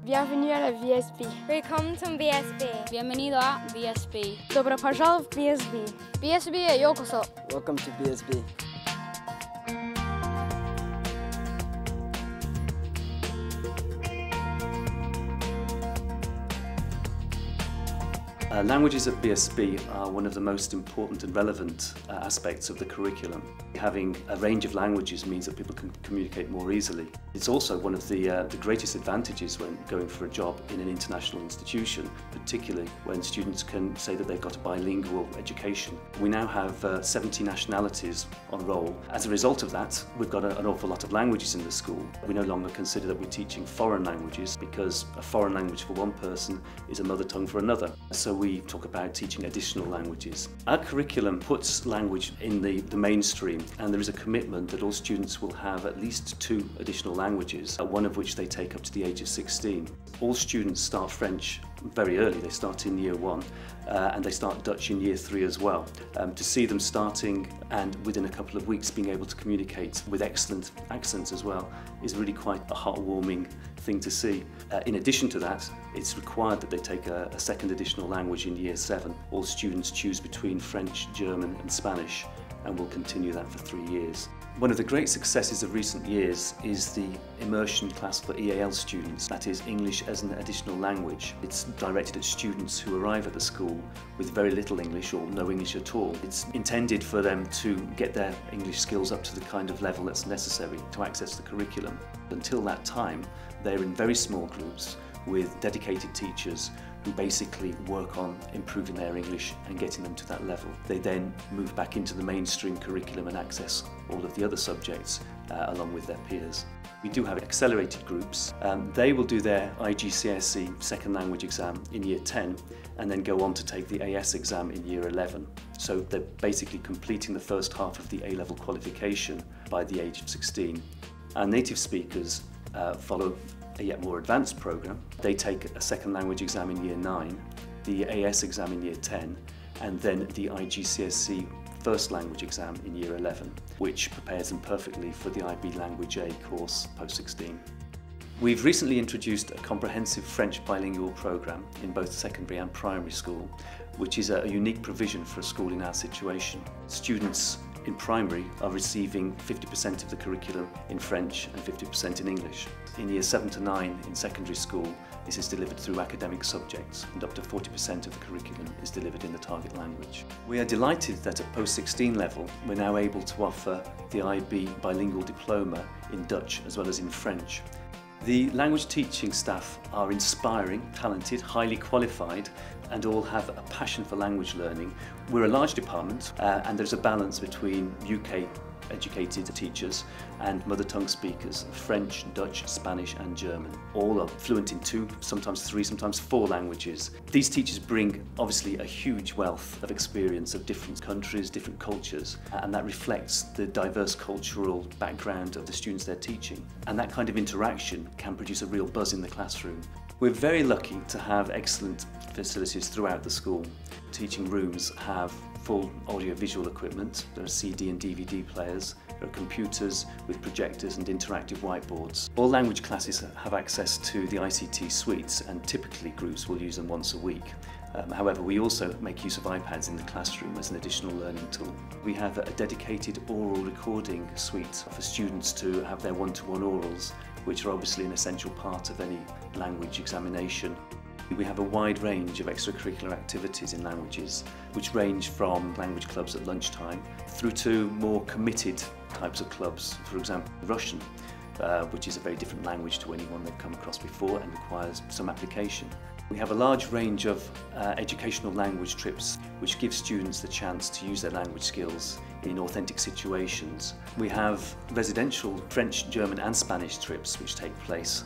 Bienvenue à la VSB. Willkommen zum VSB. Bienvenido a VSB. Добро пожаловать в VSB. VSBへようこそ. Welcome to VSB. Languages at BSB are one of the most important and relevant aspects of the curriculum. Having a range of languages means that people can communicate more easily. It's also one of the greatest advantages when going for a job in an international institution, particularly when students can say that they've got a bilingual education. We now have 70 nationalities on roll. As a result of that, we've got an awful lot of languages in the school. We no longer consider that we're teaching foreign languages because a foreign language for one person is a mother tongue for another. So we talk about teaching additional languages. Our curriculum puts language in the mainstream, and there is a commitment that all students will have at least 2 additional languages, one of which they take up to the age of 16. All students start French very early. They start in year 1 and they start Dutch in year 3 as well. To see them starting and within a couple of weeks being able to communicate with excellent accents as well is really quite a heartwarming thing to see. In addition to that, it's required that they take a second additional language in year 7. All students choose between French, German and Spanish, and will continue that for 3 years. One of the great successes of recent years is the Immersion Class for EAL students, that is English as an additional language. It's directed at students who arrive at the school with very little English or no English at all. It's intended for them to get their English skills up to the kind of level that's necessary to access the curriculum. Until that time, they're in very small groups with dedicated teachers who basically work on improving their English and getting them to that level. They then move back into the mainstream curriculum and access all of the other subjects along with their peers. We do have accelerated groups. They will do their IGCSE second language exam in year 10 and then go on to take the AS exam in year 11. So they're basically completing the first half of the A-level qualification by the age of 16. Our native speakers follow a yet more advanced programme. They take a second language exam in year 9, the AS exam in year 10, and then the IGCSE first language exam in year 11, which prepares them perfectly for the IB Language A course post-16. We've recently introduced a comprehensive French bilingual programme in both secondary and primary school, which is a unique provision for a school in our situation. Students in primary are receiving 50% of the curriculum in French and 50% in English. In years 7 to 9 in secondary school, this is delivered through academic subjects, and up to 40% of the curriculum is delivered in the target language. We are delighted that at post-16 level, we're now able to offer the IB Bilingual Diploma in Dutch as well as in French. The language teaching staff are inspiring, talented, highly qualified, and all have a passion for language learning. We're a large department and there's a balance between UK educated teachers and mother tongue speakers, French, Dutch, Spanish and German. All are fluent in 2, sometimes 3, sometimes 4 languages. These teachers bring obviously a huge wealth of experience of different countries, different cultures, and that reflects the diverse cultural background of the students they're teaching. And that kind of interaction can produce a real buzz in the classroom. We're very lucky to have excellent facilities throughout the school. Teaching rooms have full audio-visual equipment. There are CD and DVD players. There are computers with projectors and interactive whiteboards. All language classes have access to the ICT suites, and typically groups will use them once a week. However, we also make use of iPads in the classroom as an additional learning tool. We have a dedicated oral recording suite for students to have their one-to-one orals, which are obviously an essential part of any language examination. We have a wide range of extracurricular activities in languages, which range from language clubs at lunchtime through to more committed types of clubs. For example, Russian, which is a very different language to anyone they've come across before and requires some application. We have a large range of educational language trips, which give students the chance to use their language skills in authentic situations. We have residential French, German and Spanish trips which take place,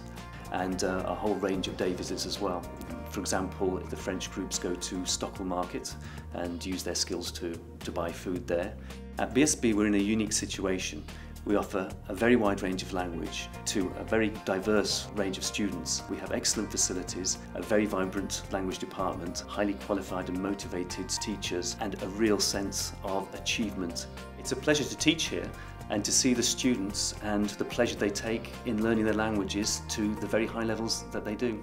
and a whole range of day visits as well. For example, the French groups go to Stockholm Market and use their skills to buy food there. At BSB we're in a unique situation. We offer a very wide range of language to a very diverse range of students. We have excellent facilities, a very vibrant language department, highly qualified and motivated teachers, and a real sense of achievement. It's a pleasure to teach here, and to see the students and the pleasure they take in learning their languages to the very high levels that they do.